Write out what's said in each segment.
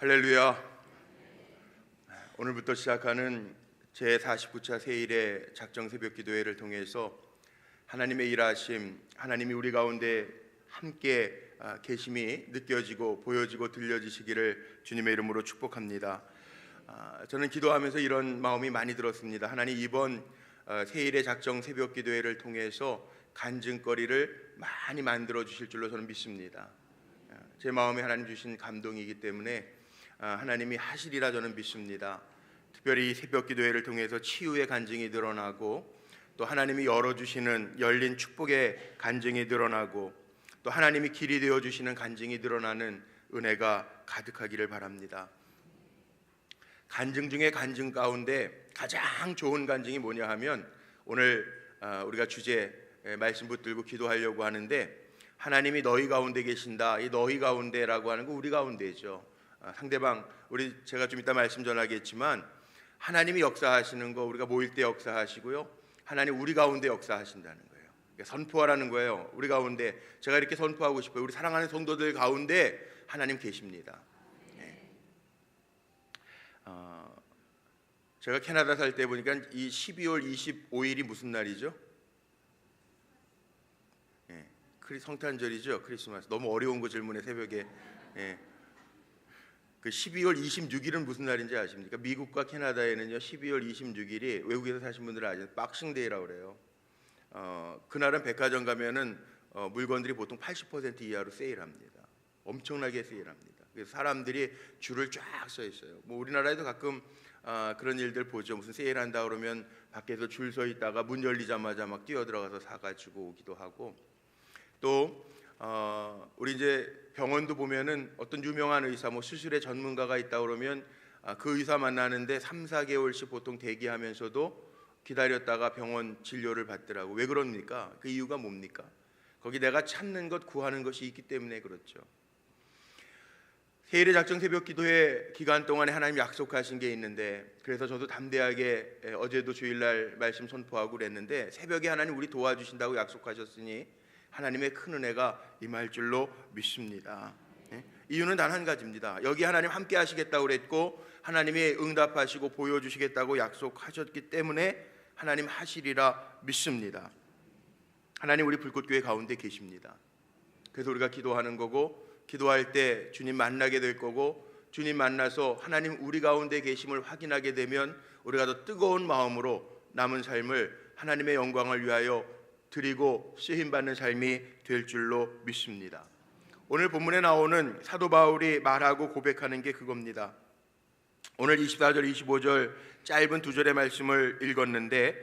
할렐루야. 오늘부터 시작하는 제49차 세일의 작정 새벽 기도회를 통해서 하나님의 일하심, 하나님이 우리 가운데 함께 계심이 느껴지고 보여지고 들려지시기를 주님의 이름으로 축복합니다. 저는 기도하면서 이런 마음이 많이 들었습니다. 하나님, 이번 세일의 작정 새벽 기도회를 통해서 간증거리를 많이 만들어 주실 줄로 저는 믿습니다. 제 마음에 하나님 주신 감동이기 때문에 하나님이 하시리라 저는 믿습니다. 특별히 이 새벽 기도회를 통해서 치유의 간증이 드러나고, 또 하나님이 열어주시는 열린 축복의 간증이 드러나고, 또 하나님이 길이 되어주시는 간증이 드러나는 은혜가 가득하기를 바랍니다. 간증 중에 간증 가운데 가장 좋은 간증이 뭐냐 하면, 오늘 우리가 주제 말씀 붙들고 기도하려고 하는데, 하나님이 너희 가운데 계신다. 이 너희 가운데라고 하는 거 우리 가운데죠. 상대방, 제가 좀 이따 말씀 전하겠지만, 하나님이 역사하시는 거 우리가 모일 때 역사하시고요, 하나님 우리 가운데 역사하신다는 거예요. 그러니까 선포하라는 거예요. 우리 가운데, 제가 이렇게 선포하고 싶어요. 우리 사랑하는 성도들 가운데 하나님 계십니다. 제가 캐나다 살 때 보니까 이 12월 25일이 무슨 날이죠? 성탄절이죠. 크리스마스. 너무 어려운 거 질문해 새벽에. 그 12월 26일은 무슨 날인지 아십니까? 미국과 캐나다에는요 12월 26일이, 외국에서 사신 분들은 아시죠? 박싱데이라고 그래요. 그날은 백화점 가면은 물건들이 보통 80% 이하로 세일합니다. 엄청나게 세일합니다. 그래서 사람들이 줄을 쫙 서 있어요. 뭐 우리나라에도 가끔 그런 일들 보죠. 무슨 세일한다 그러면 밖에서 줄 서 있다가 문 열리자마자 막 뛰어들어가서 사가지고 오기도 하고, 또 우리 이제 병원도 보면은 어떤 유명한 의사, 뭐 수술의 전문가가 있다 그러면 그 의사 만나는데 3-4개월씩 보통 대기하면서도 기다렸다가 병원 진료를 받더라고. 왜 그럽니까? 그 이유가 뭡니까? 거기 내가 찾는 것, 구하는 것이 있기 때문에 그렇죠. 세일의 작정 새벽 기도회 기간 동안에 하나님 약속하신 게 있는데, 그래서 저도 담대하게 어제도 주일날 말씀 선포하고 그랬는데, 새벽에 하나님 우리 도와주신다고 약속하셨으니 하나님의 큰 은혜가 임할 줄로 믿습니다. 이유는 단 한 가지입니다. 여기 하나님 함께 하시겠다고 그랬고, 하나님이 응답하시고 보여주시겠다고 약속하셨기 때문에 하나님 하시리라 믿습니다. 하나님 우리 불꽃교회 가운데 계십니다. 그래서 우리가 기도하는 거고, 기도할 때 주님 만나게 될 거고, 주님 만나서 하나님 우리 가운데 계심을 확인하게 되면 우리가 더 뜨거운 마음으로 남은 삶을 하나님의 영광을 위하여 드리고 쓰임받는 삶이 될 줄로 믿습니다. 오늘 본문에 나오는 사도 바울이 말하고 고백하는 게 그겁니다. 오늘 24절 25절 짧은 두 절의 말씀을 읽었는데,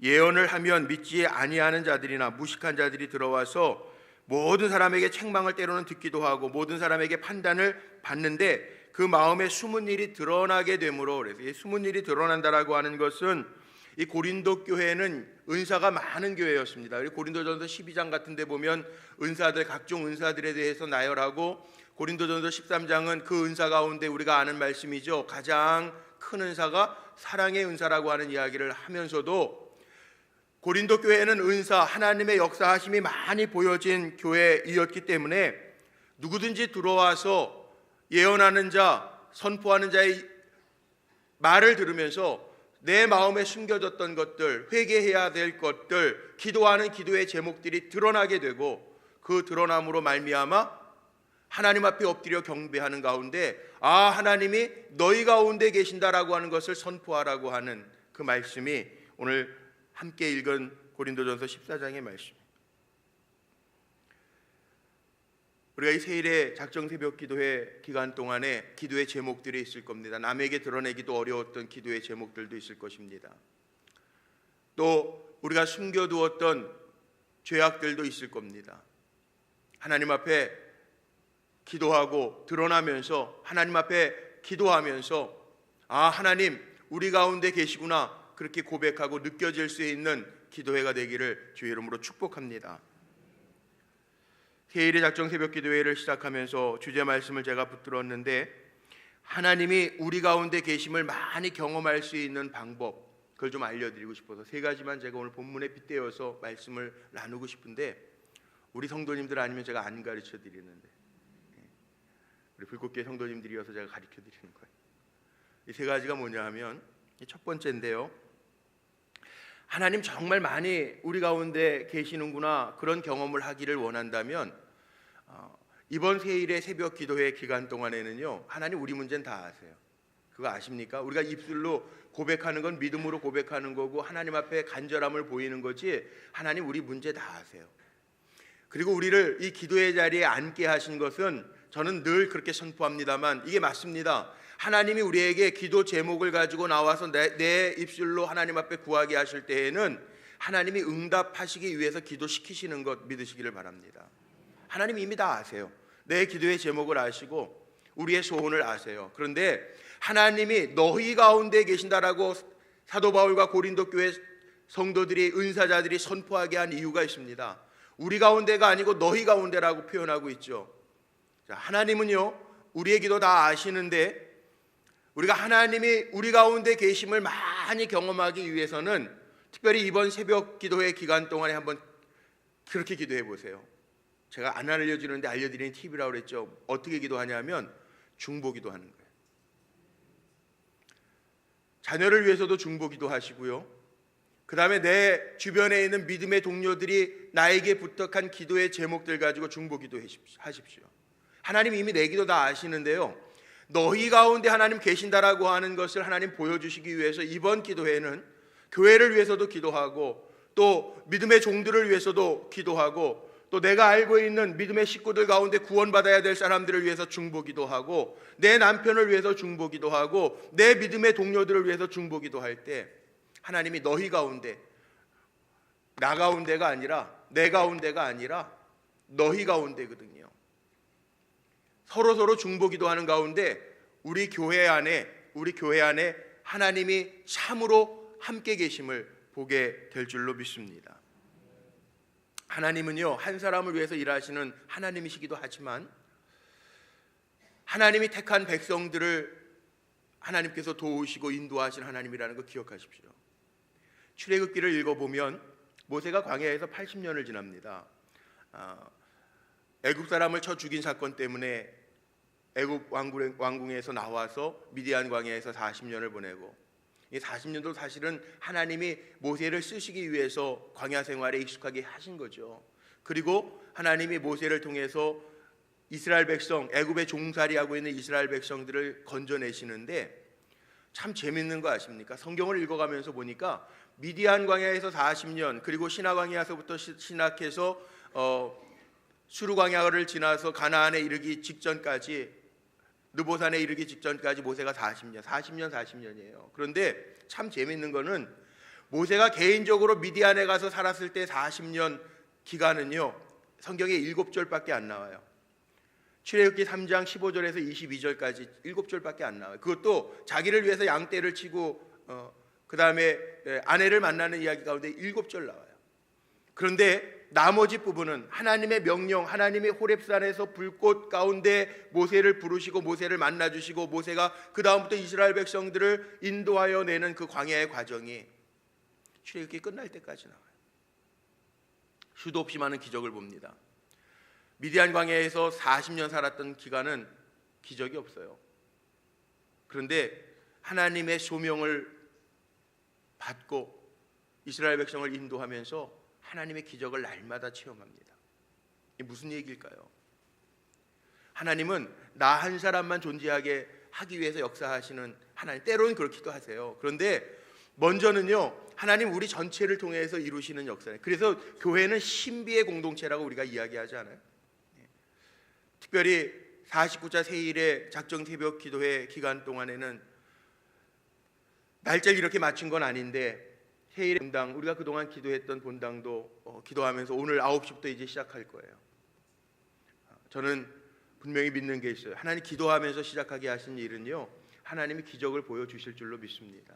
예언을 하면 믿지 아니하는 자들이나 무식한 자들이 들어와서 모든 사람에게 책망을 때로는 듣기도 하고 모든 사람에게 판단을 받는데 그 마음에 숨은 일이 드러나게 되므로, 그래서 이 숨은 일이 드러난다라고 하는 것은, 이 고린도 교회는 은사가 많은 교회였습니다. 고린도전서 12장 같은 데 보면 은사들, 각종 은사들에 대해서 나열하고, 고린도전서 13장은 그 은사 가운데 우리가 아는 말씀이죠. 가장 큰 은사가 사랑의 은사라고 하는 이야기를 하면서도, 고린도 교회는 은사, 하나님의 역사하심이 많이 보여진 교회이었기 때문에 누구든지 들어와서 예언하는 자, 선포하는 자의 말을 들으면서 내 마음에 숨겨졌던 것들, 회개해야 될 것들, 기도하는 기도의 제목들이 드러나게 되고, 그 드러남으로 말미암아 하나님 앞에 엎드려 경배하는 가운데, 하나님이 너희 가운데 계신다라고 하는 것을 선포하라고 하는 그 말씀이 오늘 함께 읽은 고린도전서 14장의 말씀. 우리가 이 세일의 작정 새벽 기도회 기간 동안에 기도의 제목들이 있을 겁니다. 남에게 드러내기도 어려웠던 기도의 제목들도 있을 것입니다. 또 우리가 숨겨두었던 죄악들도 있을 겁니다. 하나님 앞에 기도하고 드러나면서, 하나님 앞에 기도하면서 하나님 우리 가운데 계시구나, 그렇게 고백하고 느껴질 수 있는 기도회가 되기를 주의 이름으로 축복합니다. 세일의 작정 새벽 기도회를 시작하면서 주제 말씀을 제가 붙들었는데, 하나님이 우리 가운데 계심을 많이 경험할 수 있는 방법, 그걸 좀 알려드리고 싶어서 세 가지만 제가 오늘 본문에 빗대어서 말씀을 나누고 싶은데, 우리 성도님들 아니면 제가 안 가르쳐 드리는데, 우리 불꽃교회 성도님들이어서 제가 가르쳐 드리는 거예요. 이 세 가지가 뭐냐 하면, 첫 번째인데요, 하나님 정말 많이 우리 가운데 계시는구나, 그런 경험을 하기를 원한다면 이번 세일의 새벽 기도회 기간 동안에는요, 하나님 우리 문제는 다 아세요. 그거 아십니까? 우리가 입술로 고백하는 건 믿음으로 고백하는 거고 하나님 앞에 간절함을 보이는 거지, 하나님 우리 문제 다 아세요. 그리고 우리를 이 기도의 자리에 앉게 하신 것은, 저는 늘 그렇게 선포합니다만 이게 맞습니다. 하나님이 우리에게 기도 제목을 가지고 나와서 내 입술로 하나님 앞에 구하게 하실 때에는 하나님이 응답하시기 위해서 기도시키시는 것 믿으시기를 바랍니다. 하나님 이미 다 아세요. 내 기도의 제목을 아시고 우리의 소원을 아세요. 그런데 하나님이 너희 가운데 계신다라고 사도 바울과 고린도 교회 성도들이, 은사자들이 선포하게 한 이유가 있습니다. 우리 가운데가 아니고 너희 가운데라고 표현하고 있죠. 자, 하나님은요, 우리의 기도 다 아시는데 우리가 하나님이 우리 가운데 계심을 많이 경험하기 위해서는 특별히 이번 새벽 기도회 기간 동안에 한번 그렇게 기도해 보세요. 제가 안 알려주는데 알려드리는 팁이라고 그랬죠. 어떻게 기도하냐면 중보기도 하는 거예요. 자녀를 위해서도 중보기도 하시고요, 그 다음에 내 주변에 있는 믿음의 동료들이 나에게 부탁한 기도의 제목들 가지고 중보기도 하십시오. 하나님 이미 내 기도 다 아시는데요, 너희 가운데 하나님 계신다라고 하는 것을 하나님 보여주시기 위해서 이번 기도회는 교회를 위해서도 기도하고, 또 믿음의 종들을 위해서도 기도하고, 또 내가 알고 있는 믿음의 식구들 가운데 구원받아야 될 사람들을 위해서 중보기도 하고, 내 남편을 위해서 중보기도 하고, 내 믿음의 동료들을 위해서 중보기도 할 때 하나님이 너희 가운데, 나 가운데가 아니라, 내 가운데가 아니라 너희 가운데거든요. 서로 중보기도 하는 가운데 우리 교회 안에 하나님이 참으로 함께 계심을 보게 될 줄로 믿습니다. 하나님은요, 한 사람을 위해서 일하시는 하나님이시기도 하지만 하나님이 택한 백성들을 하나님께서 도우시고 인도하신 하나님이라는 거 기억하십시오. 출애굽기를 읽어보면 모세가 광야에서 80년을 지납니다. 애굽 사람을 쳐 죽인 사건 때문에 애굽 왕궁에서 나와서 미디안 광야에서 40년을 보내고, 이 40년도 사실은 하나님이 모세를 쓰시기 위해서 광야 생활에 익숙하게 하신 거죠. 그리고 하나님이 모세를 통해서 이스라엘 백성, 애굽에 종살이하고 있는 이스라엘 백성들을 건져내시는데, 참 재밌는 거 아십니까? 성경을 읽어가면서 보니까 미디안 광야에서 40년, 그리고 시나 광야에서부터 시작해서 수르 광야를 지나서 가나안에 이르기 직전까지, 느보산에 이르기 직전까지 모세가 40년이에요. 그런데 참 재밌는 거는 모세가 개인적으로 미디안에 가서 살았을 때 40년 기간은요, 성경에 7절밖에 안 나와요. 출애굽기 3장 15절에서 22절까지 7절밖에 안 나와요. 그것도 자기를 위해서 양떼를 치고 그 다음에 아내를 만나는 이야기 가운데 7절 나와요. 그런데 나머지 부분은 하나님의 명령, 하나님의 호렙산에서 불꽃 가운데 모세를 부르시고 모세를 만나주시고, 모세가 그 다음부터 이스라엘 백성들을 인도하여 내는 그 광야의 과정이 출애굽기 끝날 때까지 나와요. 수도 없이 많은 기적을 봅니다. 미디안 광야에서 40년 살았던 기간은 기적이 없어요. 그런데 하나님의 소명을 받고 이스라엘 백성을 인도하면서 하나님의 기적을 날마다 체험합니다. 이게 무슨 얘기일까요? 하나님은 나 한 사람만 존재하게 하기 위해서 역사하시는 하나님, 때로는 그렇기도 하세요. 그런데 먼저는요, 하나님 우리 전체를 통해서 이루시는 역사예요. 그래서 교회는 신비의 공동체라고 우리가 이야기하지 않아요? 특별히 49차 세일의 작정 새벽 기도회 기간 동안에는 날짜를 이렇게 맞춘 건 아닌데, 세일의 본당, 우리가 그동안 기도했던 본당도 기도하면서 오늘 9시부터 이제 시작할 거예요. 저는 분명히 믿는 게 있어요. 하나님 기도하면서 시작하게 하신 일은요, 하나님이 기적을 보여주실 줄로 믿습니다.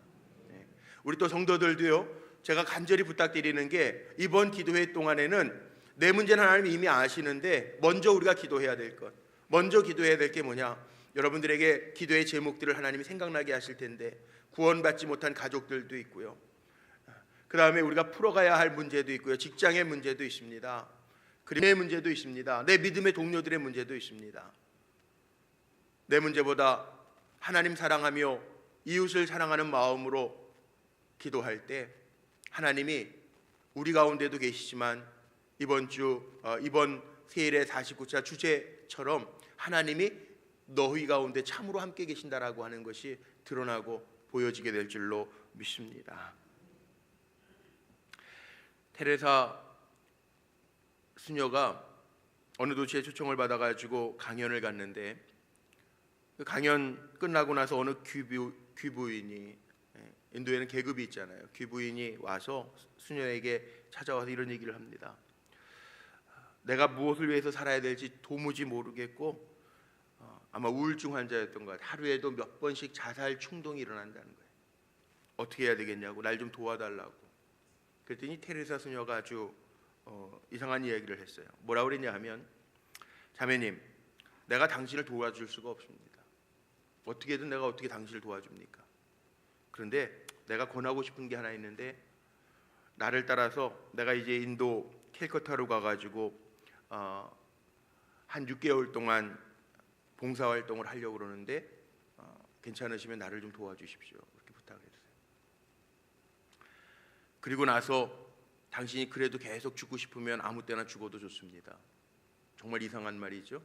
우리 또 성도들도요, 제가 간절히 부탁드리는 게, 이번 기도회 동안에는 내 문제는 하나님이 이미 아시는데 먼저 우리가 기도해야 될 것, 먼저 기도해야 될 게 뭐냐, 여러분들에게 기도의 제목들을 하나님이 생각나게 하실 텐데, 구원받지 못한 가족들도 있고요, 그 다음에 우리가 풀어가야 할 문제도 있고요, 직장의 문제도 있습니다, 그리고 내 문제도 있습니다, 내 믿음의 동료들의 문제도 있습니다. 내 문제보다 하나님 사랑하며 이웃을 사랑하는 마음으로 기도할 때 하나님이 우리 가운데도 계시지만 이번 세일의 49차 주제처럼 하나님이 너희 가운데 참으로 함께 계신다라고 하는 것이 드러나고 보여지게 될 줄로 믿습니다. 테레사 수녀가 어느 도시에 초청을 받아가지고 강연을 갔는데 그 강연 끝나고 나서 어느 귀부인이, 인도에는 계급이 있잖아요. 귀부인이 와서 수녀에게 찾아와서 이런 얘기를 합니다. 내가 무엇을 위해서 살아야 될지 도무지 모르겠고 아마 우울증 환자였던 것 같아요. 하루에도 몇 번씩 자살 충동이 일어난다는 거예요. 어떻게 해야 되겠냐고, 날 좀 도와달라고. 그랬더니 테레사 수녀가 아주 이상한 이야기를 했어요. 뭐라고 그랬냐 하면, 자매님, 내가 당신을 도와줄 수가 없습니다. 어떻게든 내가 어떻게 당신을 도와줍니까? 그런데 내가 권하고 싶은 게 하나 있는데, 나를 따라서 내가 이제 인도 캘커타로 가가지고 한 6개월 동안 봉사활동을 하려고 그러는데 괜찮으시면 나를 좀 도와주십시오. 그렇게 부탁했어요. 그리고 나서 당신이 그래도 계속 죽고 싶으면 아무 때나 죽어도 좋습니다. 정말 이상한 말이죠.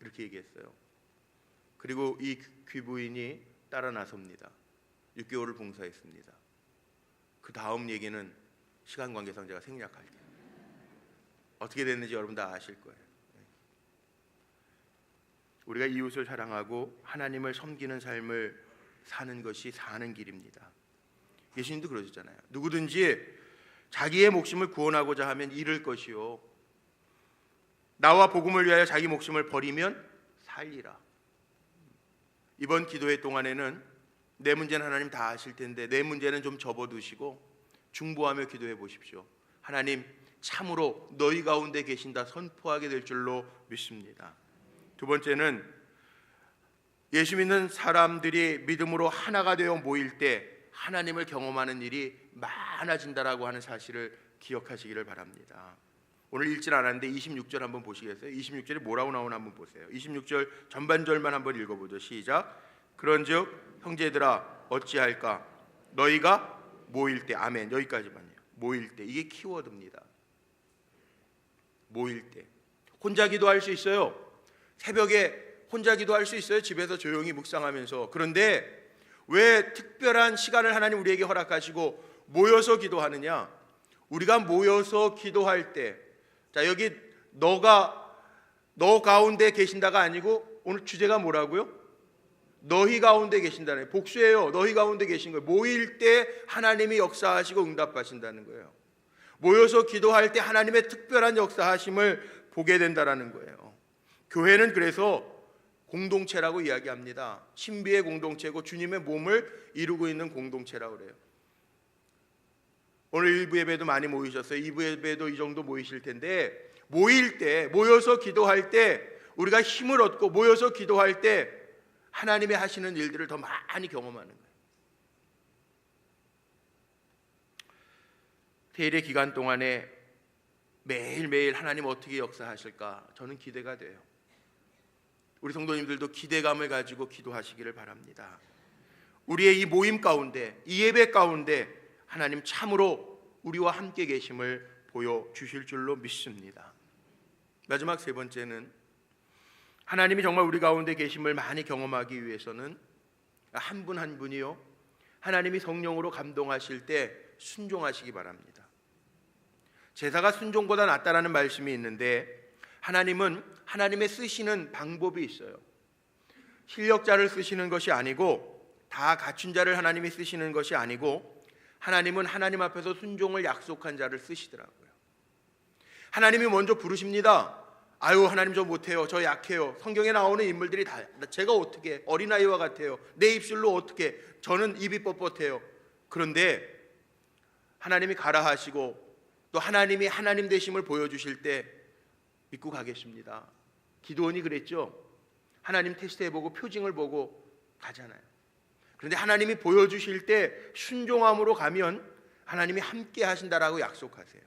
이렇게 얘기했어요. 그리고 이 귀부인이 따라 나섭니다. 6개월을 봉사했습니다. 그 다음 얘기는 시간 관계상 제가 생략할게요. 어떻게 됐는지 여러분 다 아실 거예요. 우리가 이웃을 사랑하고 하나님을 섬기는 삶을 사는 것이 사는 길입니다. 예수님도 그러셨잖아요. 누구든지 자기의 목숨을 구원하고자 하면 잃을 것이요, 나와 복음을 위하여 자기 목숨을 버리면 살리라. 이번 기도회 동안에는 내 문제는 하나님 다 아실 텐데 내 문제는 좀 접어두시고 중보하며 기도해 보십시오. 하나님 참으로 너희 가운데 계신다 선포하게 될 줄로 믿습니다. 두 번째는 예수 믿는 사람들이 믿음으로 하나가 되어 모일 때 하나님을 경험하는 일이 많아진다라고 하는 사실을 기억하시기를 바랍니다. 오늘 읽질 않았는데 26절 한번 보시겠어요? 26절에 뭐라고 나오나 한번 보세요. 26절 전반절만 한번 읽어보죠. 시작. 그런즉 형제들아 어찌할까? 너희가 모일 때, 아멘, 여기까지만요. 모일 때, 이게 키워드입니다. 모일 때 혼자 기도할 수 있어요. 새벽에 혼자 기도할 수 있어요. 집에서 조용히 묵상하면서. 그런데 왜 특별한 시간을 하나님 우리에게 허락하시고 모여서 기도하느냐? 우리가 모여서 기도할 때, 자, 여기 너 가운데 계신다가 아니고 오늘 주제가 뭐라고요? 너희 가운데 계신다는, 복수예요. 너희 가운데 계신 거예요. 모일 때 하나님이 역사하시고 응답하신다는 거예요. 모여서 기도할 때 하나님의 특별한 역사하심을 보게 된다는 거예요. 교회는 그래서 공동체라고 이야기합니다. 신비의 공동체고 주님의 몸을 이루고 있는 공동체라고 그래요. 오늘 1부 예배도 많이 모이셨어요. 2부 예배도 이 정도 모이실 텐데, 모일 때, 모여서 기도할 때 우리가 힘을 얻고 모여서 기도할 때 하나님의 하시는 일들을 더 많이 경험하는 거예요. 세일의 기간 동안에 매일매일 하나님 어떻게 역사하실까 저는 기대가 돼요. 우리 성도님들도 기대감을 가지고 기도하시기를 바랍니다. 우리의 이 모임 가운데, 이 예배 가운데 하나님 참으로 우리와 함께 계심을 보여주실 줄로 믿습니다. 마지막 세 번째는 하나님이 정말 우리 가운데 계심을 많이 경험하기 위해서는 한 분 한 분이요, 하나님이 성령으로 감동하실 때 순종하시기 바랍니다. 제사가 순종보다 낫다라는 말씀이 있는데, 하나님은 하나님의 쓰시는 방법이 있어요. 실력자를 쓰시는 것이 아니고, 다 갖춘 자를 하나님이 쓰시는 것이 아니고, 하나님은 하나님 앞에서 순종을 약속한 자를 쓰시더라고요. 하나님이 먼저 부르십니다. 아유, 하나님 저 못해요, 저 약해요. 성경에 나오는 인물들이 다 제가 어떻게, 어린아이와 같아요, 내 입술로 어떻게, 저는 입이 뻣뻣해요. 그런데 하나님이 가라 하시고 또 하나님이 하나님 되심을 보여주실 때 믿고 가겠습니다. 기도원이 그랬죠. 하나님 테스트해보고 표징을 보고 가잖아요. 그런데 하나님이 보여주실 때 순종함으로 가면 하나님이 함께 하신다라고 약속하세요.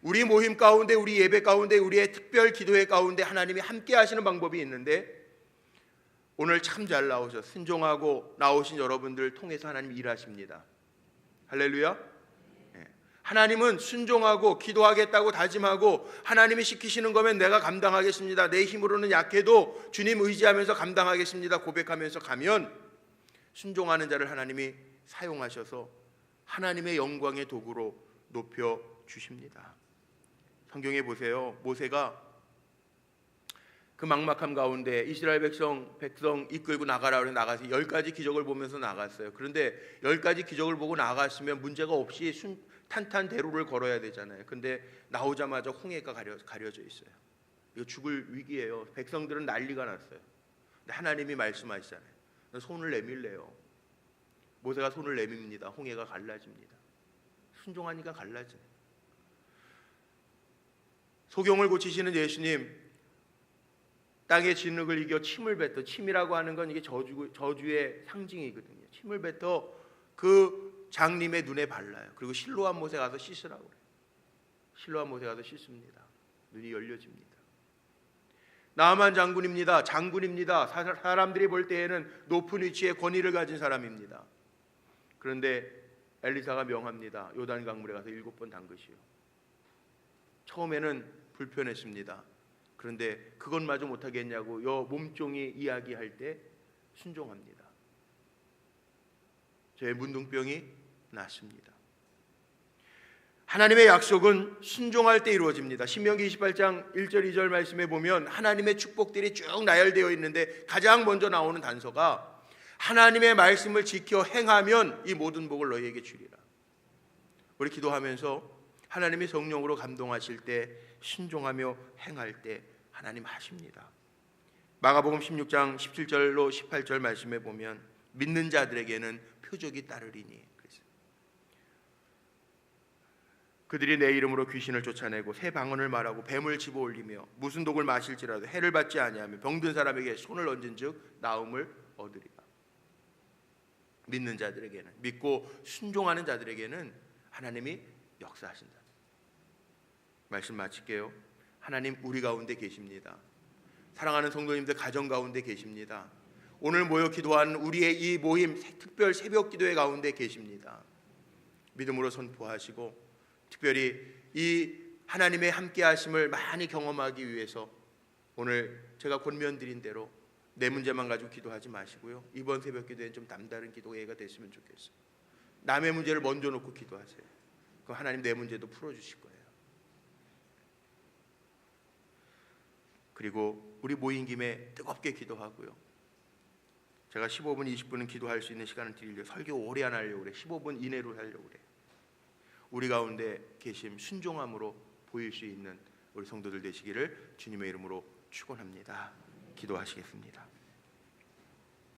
우리 모임 가운데, 우리 예배 가운데, 우리의 특별 기도회 가운데 하나님이 함께 하시는 방법이 있는데, 오늘 참 잘 나오셔 순종하고 나오신 여러분들 통해서 하나님 일하십니다. 할렐루야. 하나님은 순종하고 기도하겠다고 다짐하고 하나님이 시키시는 거면 내가 감당하겠습니다, 내 힘으로는 약해도 주님 의지하면서 감당하겠습니다 고백하면서 가면 순종하는 자를 하나님이 사용하셔서 하나님의 영광의 도구로 높여 주십니다. 성경에 보세요. 모세가 그 막막함 가운데 이스라엘 백성 이끌고 나가라 그래 나가서 10가지 기적을 보면서 나갔어요. 그런데 10가지 기적을 보고 나갔으면 문제가 없이 탄탄대로를 걸어야 되잖아요. 근데 나오자마자 홍해가 가려져 있어요. 이거 죽을 위기예요. 백성들은 난리가 났어요. 근데 하나님이 말씀하시잖아요. 손을 내밀래요. 모세가 손을 내밉니다. 홍해가 갈라집니다. 순종하니까 갈라져요. 소경을 고치시는 예수님, 땅의 진흙을 이겨 침을 뱉어, 침이라고 하는 건 이게 저주의 상징이거든요. 침을 뱉어 그 장님의 눈에 발라요. 그리고 실로암 못에 가서 씻으라고 그래요. 실로암 못에 가서 씻습니다. 눈이 열려집니다. 나아만 장군입니다. 장군입니다. 사람들이 볼 때에는 높은 위치에 권위를 가진 사람입니다. 그런데 엘리사가 명합니다. 요단 강물에 가서 7번 담그시오. 처음에는 불편했습니다. 그런데 그것마저 못하겠냐고 몸종이 이야기할 때 순종합니다. 저의 문둥병이 낫습니다. 하나님의 약속은 순종할 때 이루어집니다. 신명기 28장 1절 2절 말씀에 보면 하나님의 축복들이 쭉 나열되어 있는데 가장 먼저 나오는 단서가 하나님의 말씀을 지켜 행하면 이 모든 복을 너희에게 주리라. 우리 기도하면서 하나님이 성령으로 감동하실 때 순종하며 행할 때 하나님 하십니다. 마가복음 16장 17절로 18절 말씀에 보면 믿는 자들에게는 표적이 따르리니, 그들이 내 이름으로 귀신을 쫓아내고 새 방언을 말하고 뱀을 집어올리며 무슨 독을 마실지라도 해를 받지 아니하며 병든 사람에게 손을 얹은즉 나음을 얻으리라. 믿는 자들에게는, 믿고 순종하는 자들에게는 하나님이 역사하신다. 말씀 마칠게요. 하나님 우리 가운데 계십니다. 사랑하는 성도님들 가정 가운데 계십니다. 오늘 모여 기도하는 우리의 이 모임 특별 새벽 기도회 가운데 계십니다. 믿음으로 선포하시고 특별히 이 하나님의 함께 하심을 많이 경험하기 위해서 오늘 제가 권면드린 대로 내 문제만 가지고 기도하지 마시고요, 이번 새벽 기도회는 좀 남다른 기도회가 됐으면 좋겠어요. 남의 문제를 먼저 놓고 기도하세요. 그럼 하나님 내 문제도 풀어주실 거예요. 그리고 우리 모인 김에 뜨겁게 기도하고요, 제가 15분 20분은 기도할 수 있는 시간을 드리려고, 설교 오래 안 하려고 그래. 15분 이내로 하려고 그래. 우리 가운데 계심 순종함으로 보일 수 있는 우리 성도들 되시기를 주님의 이름으로 축원합니다. 기도하시겠습니다.